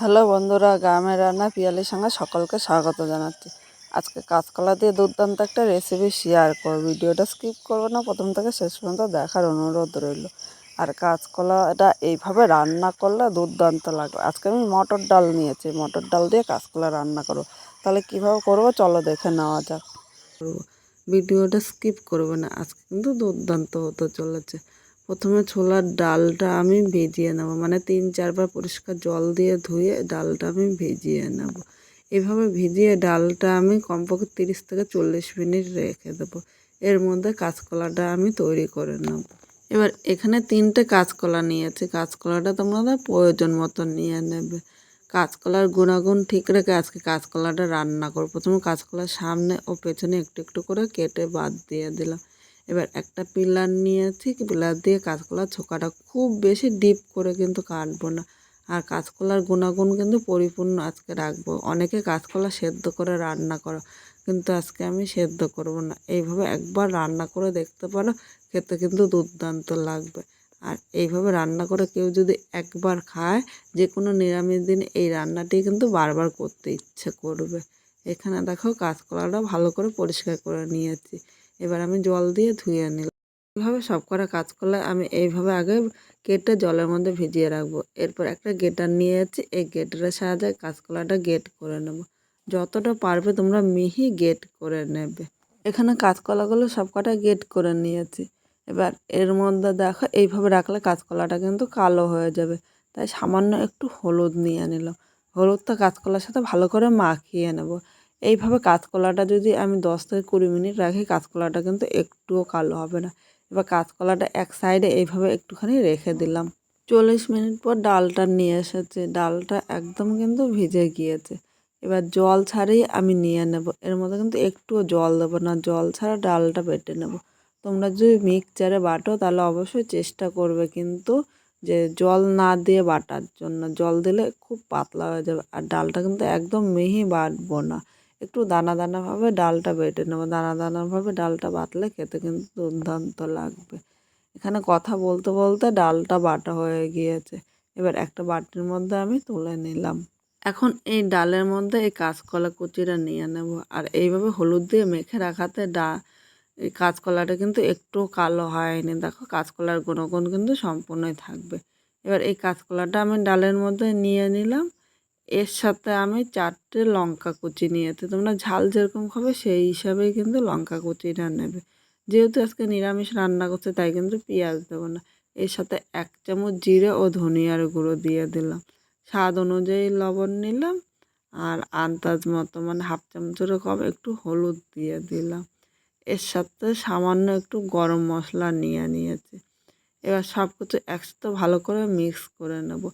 Hello বন্ধুরা, গ্রামের রান্না পিয়ালির সঙ্গে সকলকে স্বাগত জানাচ্ছি। আজকে কাঁচকলা দিয়ে দুর্দান্ত একটা রেসিপি শেয়ার করব। ভিডিওটা স্কিপ করবো না, প্রথম থেকে শেষ পর্যন্ত দেখার অনুরোধ রইল। আর কাঁচকলাটা এইভাবে রান্না করলে দুর্দান্ত লাগবে। আজকে আমি মটর ডাল নিয়েছি, মটর ডাল দিয়ে কাঁচকলা রান্না করব। তাহলে কীভাবে করবো চলো দেখে নেওয়া যাক। ভিডিওটা স্কিপ করবে না, আজকে কিন্তু দুর্দান্ত হতে চলেছে। প্রথমে ছোলার ডালটা আমি ভিজিয়ে নেব, মানে 3-4 বার পরিষ্কার জল দিয়ে ধুয়ে ডালটা আমি ভিজিয়ে নেব। এভাবে ভিজিয়ে ডালটা আমি কমপক্ষে 30 থেকে 40 মিনিট রেখে দেবো। এর মধ্যে কাঁচকলাটা আমি তৈরি করে নেব। এবার এখানে 3টে কাঁচকলা নিয়েছি। কাঁচকলাটা তোমরা প্রয়োজন মতো নিয়ে নেবে। কাঁচকলার গুণাগুণ ঠিক রেখে আজকে কাঁচকলাটা রান্না করব। প্রথমে কাঁচকলার সামনে ও পেছনে একটু একটু করে কেটে বাদ দিয়ে দিলাম। এবার একটা পিলার নিয়েছি, পিলার দিয়ে কাঁচকলার ছোকাটা খুব বেশি ডিপ করে কিন্তু কাটবো না। আর কাঁচকলার গুণাগুণ কিন্তু পরিপূর্ণ আজকে রাখবো। অনেকে কাঁচকলা সেদ্ধ করে রান্না করো, কিন্তু আজকে আমি সেদ্ধ করব না। এইভাবে একবার রান্না করে দেখতে পারো, খেতে কিন্তু দুর্দান্ত লাগবে। আর এইভাবে রান্না করে কেউ যদি একবার খায়, যে কোনো নিরামিষ দিন এই রান্নাটি কিন্তু বারবার করতে ইচ্ছে করবে। এখানে দেখো কাঁচকলাটা ভালো করে পরিষ্কার করে নিয়েছি। এবার আমি জল দিয়ে ধুয়ে নিলাম। এইভাবে সব কটা কাঁচকলা আমি এইভাবে আগে কেটে জলের মধ্যে ভিজিয়ে রাখবো। এরপর একটা গ্রেটার নিয়েছি, এই গ্রেটারের সাহায্যে কাঁচকলাটা গ্রেট করে নেব। যতটা পারবে তোমরা মিহি গ্রেট করে নেবে। এখানে কাঁচকলাগুলো সব কটা গ্রেট করে নিয়েছি। এবার এর মধ্যে দেখো এইভাবে রাখলে কাঁচকলাটা কিন্তু কালো হয়ে যাবে, তাই সামান্য একটু হলুদ নিয়ে নিলাম। হলুদটা কাঁচকলার সাথে ভালো করে মাখিয়ে নেব। এইভাবে কাঁচকলাটা যদি আমি 10 থেকে 20 মিনিট রাখি, কাঁচকলাটা কিন্তু একটুও কালো হবে না। এবার কাঁচকলাটা এক সাইডে এইভাবে একটুখানি রেখে দিলাম। 40 মিনিট পর ডালটা নিয়ে এসেছে, ডালটা একদম কিন্তু ভিজে গিয়েছে। এবার জল ছাড়িয়ে আমি নিয়ে নেব। এর মধ্যে কিন্তু একটুও জল দেবো না, জল ছাড়া ডালটা বেটে নেব। তোমরা যদি মিক্সচারে বাটো তাহলে অবশ্যই চেষ্টা করবে কিন্তু যে জল না দিয়ে বাটার জন্য। জল দিলে খুব পাতলা হয়ে যাবে। আর ডালটা কিন্তু একদম মিহি বাটবো না, একটু দানা দানাভাবে ডালটা বেটে নেবো। দানা দানাভাবে ডালটা বাটলে খেতে কিন্তু দুর্দান্ত লাগবে। এখানে কথা বলতে বলতে ডালটা বাটা হয়ে গিয়েছে। এবার একটা বাটির মধ্যে আমি তুলে নিলাম। এখন এই ডালের মধ্যে এই কাঁচকলা কুচিটা নিয়ে নেব। আর এইভাবে হলুদ দিয়ে মেখে রাখাতে এই কাঁচকলাটা কিন্তু একটু কালো হয়নি। দেখো কাঁচকলার গুণগুণ কিন্তু সম্পূর্ণই থাকবে। এবার এই কাঁচকলাটা আমি ডালের মধ্যে নিয়ে নিলাম। এর সাথে আমি 4টে লঙ্কা কুচি নিয়েছি। তোমরা ঝাল যেরকম খাবে সেই হিসাবেই কিন্তু লঙ্কা কুচিটা নেবে। যেহেতু আজকে নিরামিষ রান্না করছে তাই কিন্তু পেঁয়াজ দেবো না। এর সাথে 1 চামচ জিরে ও ধনিয়ার গুঁড়ো দিয়ে দিলাম। স্বাদ অনুযায়ী লবণ নিলাম। আর আন্দাজ মতো মানে 1/2 চামচেরও কম একটু হলুদ দিয়ে দিলাম। এর সাথে সামান্য একটু গরম মশলা নিয়েছি। এবার সব কিছু একসাথে ভালো করে মিক্স করে নেব।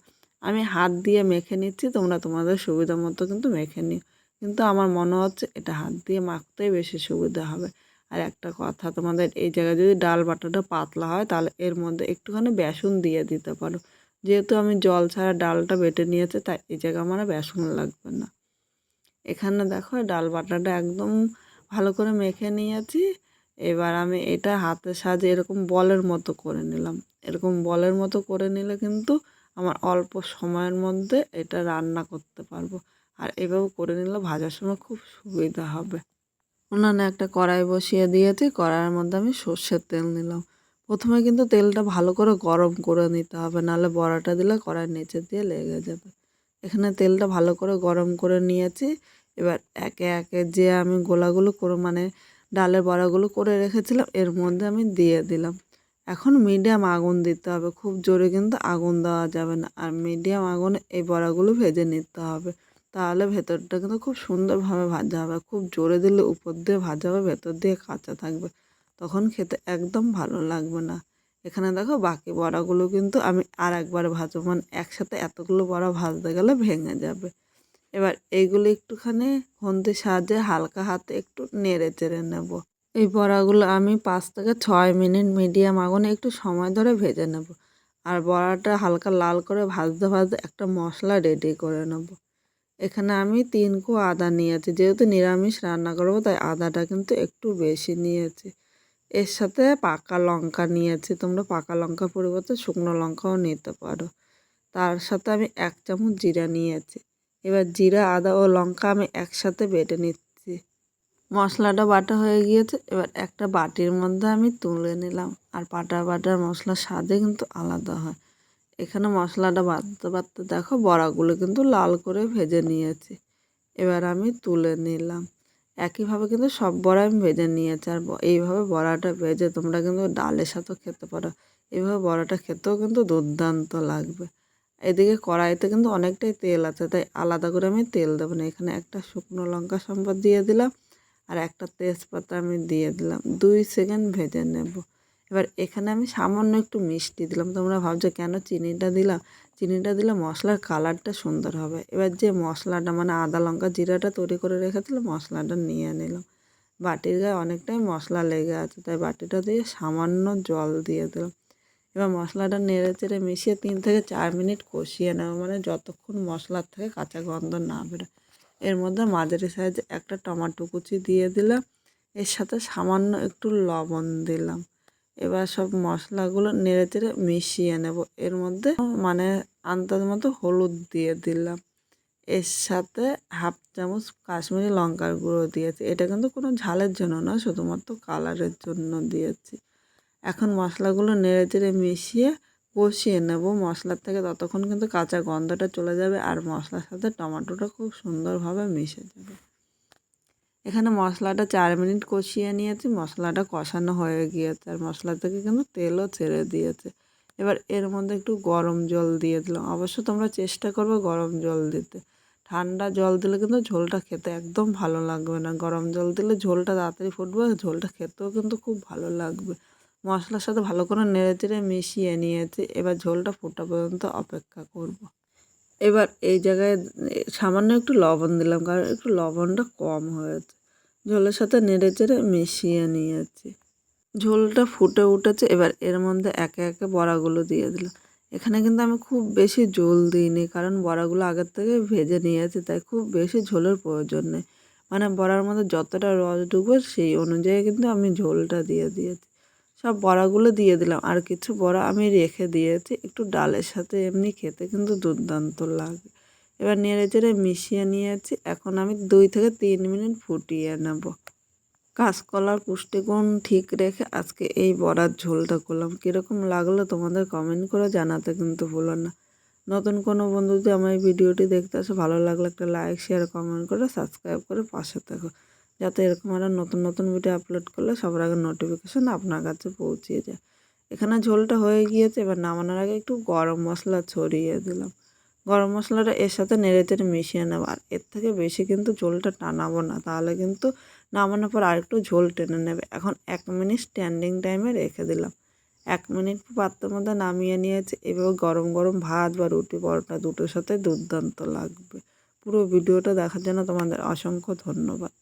আমি হাত দিয়ে মেখে নিচ্ছি, তোমরা তোমাদের সুবিধা মতো কিন্তু মেখে নিও। কিন্তু আমার মনে হচ্ছে এটা হাত দিয়ে মাখতেই বেশি সুবিধা হবে। আর একটা কথা, তোমাদের এই জায়গায় যদি ডাল বাটাটা পাতলা হয় তাহলে এর মধ্যে একটুখানি বেসন দিয়ে দিতে পারো। যেহেতু আমি জল ছাড়া ডালটা বেটে নিয়েছি তাই এই জায়গায় আমার বেসন লাগবে না। এখানে দেখো ডাল বাটাটা একদম ভালো করে মেখে নিয়েছি। এবার আমি এটা হাতের সাহায্যে এরকম বলের মতো করে নিলাম। এরকম বলের মতো করে নিলে কিন্তু আমার অল্প সময়ের মধ্যে এটা রান্না করতে পারবো। আর এভাবে করে নিলে ভাজার সময় খুব সুবিধা হবে। উনানে একটা কড়াই বসিয়ে দিয়েছি, কড়াইয়ের মধ্যে আমি সর্ষের তেল নিলাম। প্রথমে কিন্তু তেলটা ভালো করে গরম করে নিতে হবে, নাহলে বড়াটা দিলে কড়াইয়ের নিচে দিয়ে লেগে যাবে। এখানে তেলটা ভালো করে গরম করে নিয়েছি। এবার একে একে যে আমি গোলাগুলো করে মানে ডালের বড়াগুলো করে রেখেছিলাম এর মধ্যে আমি দিয়ে দিলাম। এখন মিডিয়াম আগুন দিতে হবে, খুব জোরে কিন্তু আগুন দেওয়া যাবে না। আর মিডিয়াম আগুনে এই বড়াগুলো ভেজে নিতে হবে, তাহলে ভেতরটা কিন্তু খুব সুন্দরভাবে ভাজা হবে। খুব জোরে দিলে উপর দিয়ে ভাজা হবে, ভেতর দিয়ে কাঁচা থাকবে, তখন খেতে একদম ভালো লাগবে না। এখানে দেখো বাকি বড়াগুলো কিন্তু আমি আর একবার ভাজবো, মানে একসাথে এতগুলো বড়া ভাজতে গেলে ভেঙে যাবে। এবার এইগুলো একটুখানি খুন্তির সাহায্যে হালকা হাতে একটু নেড়ে চেড়ে নেব। এই বড়াগুলো আমি 5 থেকে 6 মিনিট মিডিয়াম আগুনে একটু সময় ধরে ভেজে নেব। আর বড়াটা হালকা লাল করে ভাজতে ভাজতে একটা মশলা রেডি করে নেব। এখানে আমি 3 কোয়া আদা নিয়েছি, যেহেতু নিরামিষ রান্না করবো তাই আদাটা কিন্তু একটু বেশি নিয়েছি। এর সাথে পাকা লঙ্কা নিয়েছি, তোমরা পাকা লঙ্কার পরিবর্তে শুকনো লঙ্কাও নিতে পারো। তার সাথে আমি 1 চামচ জিরা নিয়েছি। এবার জিরা, আদা ও লঙ্কা আমি একসাথে বেটে নিচ্ছি। মশলাটা বাটা হয়ে গিয়েছে, এবার একটা বাটির মধ্যে আমি তুলে নিলাম। আর বাটার মশলার স্বাদে কিন্তু আলাদা হয়। এখানে মশলাটা বাটতে বাটতে দেখো বড়াগুলো কিন্তু লাল করে ভেজে নিয়েছি। এবার আমি তুলে নিলাম। একইভাবে কিন্তু সব বড়া আমি ভেজে নিয়েছি। আর এইভাবে বড়াটা ভেজে তোমরা কিন্তু ডালের সাথেও খেতে পারো। এইভাবে বড়াটা খেতেও কিন্তু দুর্দান্ত লাগবে। এদিকে কড়াইতে কিন্তু অনেকটাই তেল আছে, তাই আলাদা করে আমি তেল দেবো না। এখানে একটা শুকনো লঙ্কা সম্বাদ দিয়ে দিলাম আর একটা তেজপাতা আমি দিয়ে দিলাম। 2 সেকেন্ড ভেজে নেব। এবার এখানে আমি সামান্য একটু মিষ্টি দিলাম। তোমরা ভাবছো কেন চিনিটা দিলাম? চিনিটা দিলে মশলার কালারটা সুন্দর হবে। এবার যে মশলাটা মানে আদা লঙ্কা জিরাটা তৈরি করে রেখেছিলাম, মশলাটা নিয়ে নিলাম। বাটির গায়ে অনেকটাই মশলা লেগে আছে, তাই বাটিটা দিয়ে সামান্য জল দিয়ে দিলাম। এবার মশলাটা নেড়ে চেড়ে মিশিয়ে 3 থেকে 4 মিনিট কষিয়ে নেব, মানে যতক্ষণ মশলার থেকে কাঁচা গন্ধ না বেরোয়। এর মধ্যে মাঝারি সাইজে একটা টমেটো কুচি দিয়ে দিলাম। এর সাথে সামান্য একটু লবণ দিলাম। এবার সব মশলাগুলো নেড়ে চেড়ে মিশিয়ে নেব। এর মধ্যে মানে আন্দাজ মতো হলুদ দিয়ে দিলাম। এর সাথে 1/2 চামচ কাশ্মীরি লঙ্কার গুঁড়ো দিয়েছি। এটা কিন্তু কোনো ঝালের জন্য না, শুধুমাত্র কালারের জন্য দিয়েছি। এখন মশলাগুলো নেড়ে চেড়ে মিশিয়ে কষিয়ে নেব মশলার থেকে, ততক্ষণ কিন্তু কাঁচা গন্ধটা চলে যাবে আর মশলার সাথে টমেটোটা খুব সুন্দরভাবে মিশে যাবে। এখানে মশলাটা 4 মিনিট কষিয়ে নিয়েছি। মশলাটা কষানো হয়ে গিয়েছে আর মশলা থেকে কিন্তু তেলও ছেড়ে দিয়েছে। এবার এর মধ্যে একটু গরম জল দিয়ে দিলাম। অবশ্য তোমরা চেষ্টা করবে গরম জল দিতে। ঠান্ডা জল দিলে কিন্তু ঝোলটা খেতে একদম ভালো লাগবে না। গরম জল দিলে ঝোলটা তাড়াতাড়ি ফুটবে, ঝোলটা খেতেও কিন্তু খুব ভালো লাগবে। মশলার সাথে ভালো করে নেড়ে চেড়ে মিশিয়ে নিয়েছি। এবার ঝোলটা ফোটা পর্যন্ত অপেক্ষা করব। এবার এই জায়গায় সামান্য একটু লবণ দিলাম, কারণ একটু লবণটা কম হয়েছে। ঝোলের সাথে নেড়ে চেড়ে মিশিয়ে নিয়েছি। ঝোলটা ফুটে উঠেছে। এবার এর মধ্যে একে একে বড়াগুলো দিয়ে দিলাম। এখানে কিন্তু আমি খুব বেশি ঝোল দিইনি, কারণ বড়াগুলো আগের থেকে ভেজে নিয়েছি, তাই খুব বেশি ঝোলের প্রয়োজন নেই। মানে বড়ার মধ্যে যতটা রস ঢুকবে সেই অনুযায়ী কিন্তু আমি ঝোলটা দিয়ে দিয়েছি। সব বড়াগুলো দিয়ে দিলাম। আর কিছু বড়া আমি রেখে দিয়েছি, একটু ডালের সাথে এমনি খেতে কিন্তু দুর্দান্ত লাগে। এবার নেড়ে চেড়ে মিশিয়ে নিয়েছি। এখন আমি 2 থেকে 3 মিনিট ফুটিয়ে নেব। কাঁচকলার পুষ্টিগুণ ঠিক রেখে আজকে এই বড়ার ঝোলটা করলাম। কীরকম লাগলো তোমাদের কমেন্ট করে জানাতে কিন্তু ভুলো না। নতুন কোনো বন্ধু যদি আমার এই ভিডিওটি দেখতে আসে, ভালো লাগলে একটা লাইক শেয়ার কমেন্ট করে সাবস্ক্রাইব করে পাশে থাকো, যাতে এরকম আরও নতুন নতুন ভিডিও আপলোড করলে সবার আগে নোটিফিকেশান আপনার কাছে পৌঁছে যায়। এখানে ঝোলটা হয়ে গিয়েছে। এবার নামানোর আগে একটু গরম মশলা ছড়িয়ে দিলাম। গরম মশলাটা এর সাথে নেড়ে চেড়ে মিশিয়ে নেব। আর এর থেকে বেশি কিন্তু ঝোলটা টানাবো না, তাহলে কিন্তু নামানোর পর আরেকটু ঝোল টেনে নেবে। এখন 1 মিনিট স্ট্যান্ডিং টাইমে রেখে দিলাম। 1 মিনিট পাত্রের মধ্যে নামিয়ে নিয়েছি। এভাবে গরম গরম ভাত বা রুটি পরোটা দুটোর সাথে দুর্দান্ত লাগবে। পুরো ভিডিওটা দেখার জন্য তোমাদের অসংখ্য ধন্যবাদ।